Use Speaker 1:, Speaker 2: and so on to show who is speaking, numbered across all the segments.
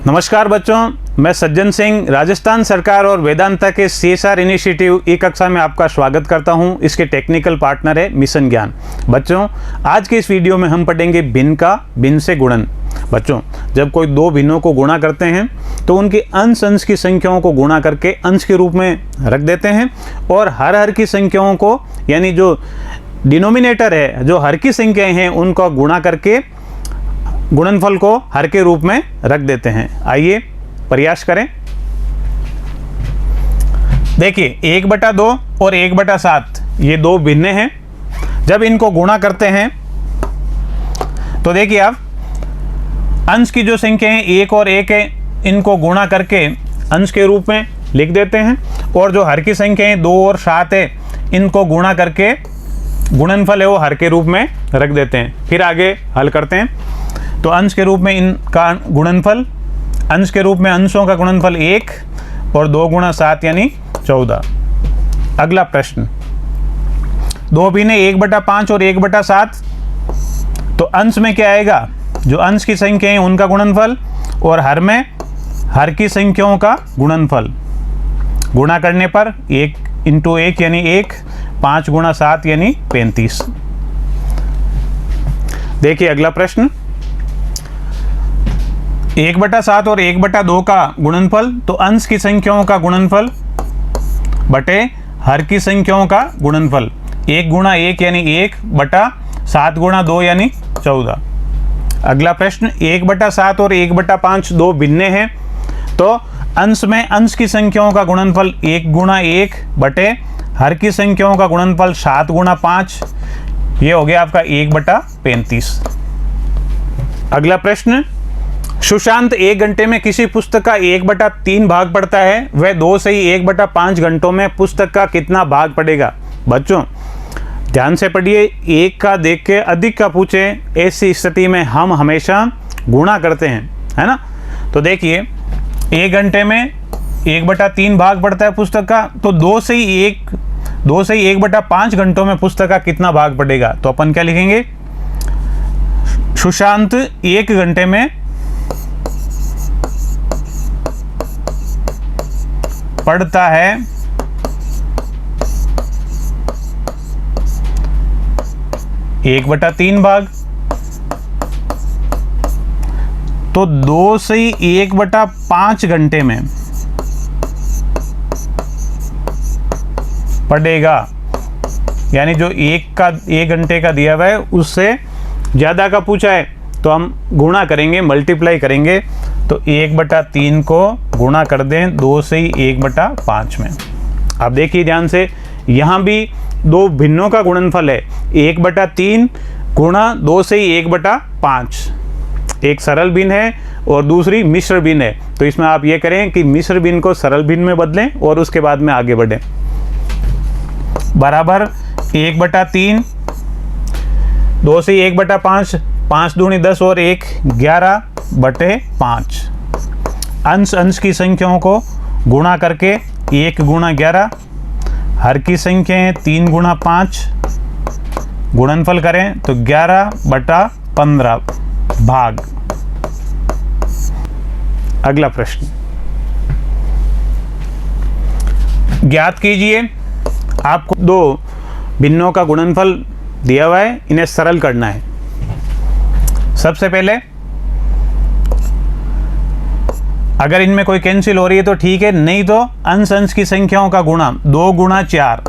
Speaker 1: नमस्कार बच्चों, मैं सज्जन सिंह राजस्थान सरकार और वेदांता के CSR इनिशिएटिव ई कक्षा में आपका स्वागत करता हूं। इसके टेक्निकल पार्टनर है मिशन ज्ञान। बच्चों, आज के इस वीडियो में हम पढ़ेंगे भिन्न का भिन्न से गुणन। बच्चों, जब कोई दो भिन्नों को गुणा करते हैं तो उनके अंश की संख्याओं को गुणा करके अंश के रूप में रख देते हैं और हर की संख्याओं को, यानी जो डिनोमिनेटर है, जो हर की संख्याएं हैं, उनको गुणा करके गुणनफल को हर के रूप में रख देते हैं। आइए प्रयास करें। देखिए, 1/2 और 1/7 ये दो भिन्न हैं। जब इनको गुणा करते हैं तो देखिए आप, अंश की जो संख्या है 1 और 1 है, इनको गुणा करके अंश के रूप में लिख देते हैं और जो हर की संख्या है 2 और 7 है, इनको गुणा करके गुणनफल है वो हर के रूप में रख देते हैं। फिर आगे हल करते हैं तो अंश के रूप में इनका गुणनफल, अंश के रूप में अंशों का गुणनफल 1 और 2 × 7 यानी 14। अगला प्रश्न, दो भिन्न 1/5 और 1/7, तो अंश में क्या आएगा? जो अंश की संख्या है उनका गुणनफल और हर में हर की संख्याओं का गुणनफल। गुणा करने पर 1 × 1 यानी 1, 5 × 7 यानी 35। देखिए अगला प्रश्न, 1/7 और 1/2 का गुणनफल, तो अंश की संख्याओं का गुणनफल बटे हर की संख्याओं का गुणनफल। 1 × 1 यानी 1 बटा 7 × 2 यानी 14। अगला प्रश्न, 1/7 और 1/5 दो भिन्न हैं, तो अंश में अंश की संख्याओं का गुणनफल 1 × 1 बटे हर की संख्याओं का गुणनफल 7 × 5, ये हो गया आपका 1/35। अगला प्रश्न, सुशांत 1 घंटे में किसी पुस्तक का 1/3 भाग पढ़ता है, वह 2 से ही 1/5 घंटों में पुस्तक का कितना भाग पढ़ेगा? बच्चों ध्यान से पढ़िए, एक का देख के अधिक का पूछे, ऐसी स्थिति में हम हमेशा गुणा करते हैं, है ना। तो देखिए, 1 घंटे में 1/3 भाग पढ़ता है पुस्तक का, तो 2 से ही 1/5 घंटों में पुस्तक का कितना भाग पढ़ेगा? तो अपन क्या लिखेंगे? सुशांत 1 घंटे में पढ़ता है 1/3 भाग, तो 2 से ही 1/5 घंटे में पढ़ेगा, यानी जो 1 घंटे का दिया हुआ है उससे ज़्यादा का पूछा है, तो हम गुणा करेंगे, मल्टीप्लाई करेंगे, तो 1/3 को गुणा कर दें 2 से ही 1/5 में। अब देखिए ध्यान से, यहाँ भी दो भिन्नों का गुणनफल है 1/3 गुणा 2 से ही 1/5। एक सरल भिन्न है और दूसरी मिश्र भिन्न है, तो इसमें आप ये करें कि मिश्र भिन्न को सरल भिन्न में बदलें और उसके बाद में आगे बढ़ें। बराबर 1/3, 2 से 1/5, 5 दूनी 10 और 1 11/5। अंश की संख्याओं को गुणा करके 1 × 11, हर की संख्याएं 3 × 5, गुणनफल करें तो 11/15 भाग। अगला प्रश्न, ज्ञात कीजिए, आपको दो भिन्नों का गुणनफल दिया हुआ है, इन्हें सरल करना है। सबसे पहले अगर इनमें कोई कैंसिल हो रही है तो ठीक है, नहीं तो अंश की संख्याओं का गुणा 2 × 4,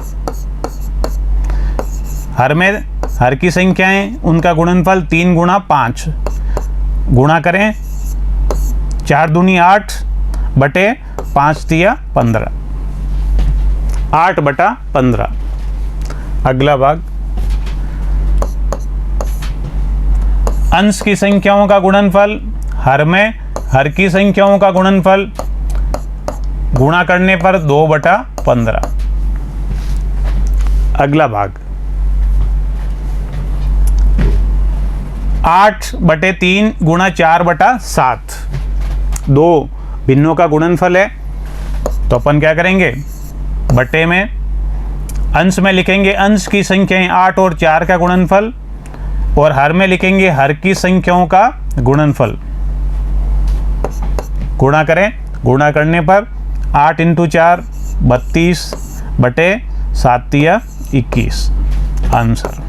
Speaker 1: हर में हर की संख्याएं उनका गुणनफल 3 × 5, गुणा करें 4 दूनी 8 बटे 5 तिया 15, 8/15। अगला भाग, अंश की संख्याओं का गुणनफल हर में हर की संख्याओं का गुणनफल, गुणा करने पर 2/15। अगला भाग, 8/3 गुणा 4/7, दो भिन्नों का गुणनफल है, तो अपन क्या करेंगे? बटे में अंश में लिखेंगे अंश की संख्याएं 8 और 4 का गुणनफल और हर में लिखेंगे हर की संख्याओं का गुणनफल। गुणा करें, गुणा करने पर 8 × 4 32 बटे 7 या 21 आंसर।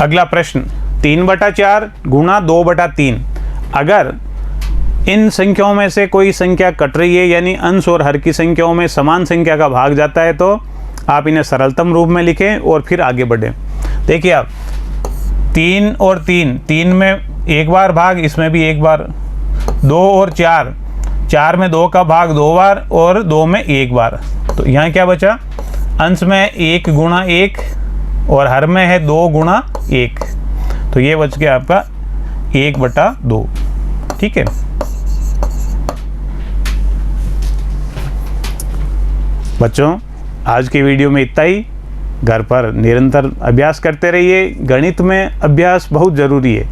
Speaker 1: अगला प्रश्न 3/4 गुणा 2/3। अगर इन संख्याओं में से कोई संख्या कट रही है, यानी अंश और हर की संख्याओं में समान संख्या का भाग जाता है, तो आप इन्हें सरलतम रूप में लिखें और फिर आगे बढ़ें। देखिए आप 3 और 3 में एक बार भाग, इसमें भी एक बार। 2 और 4 में 2 का भाग 2 बार और 2 में 1 बार। तो यहाँ क्या बचा, अंश में 1 × 1 और हर में है 2 × 1, तो ये बच गया आपका 1/2। ठीक है। बच्चों, आज की वीडियो में इतना ही। घर पर निरंतर अभ्यास करते रहिए। गणित में अभ्यास बहुत ज़रूरी है।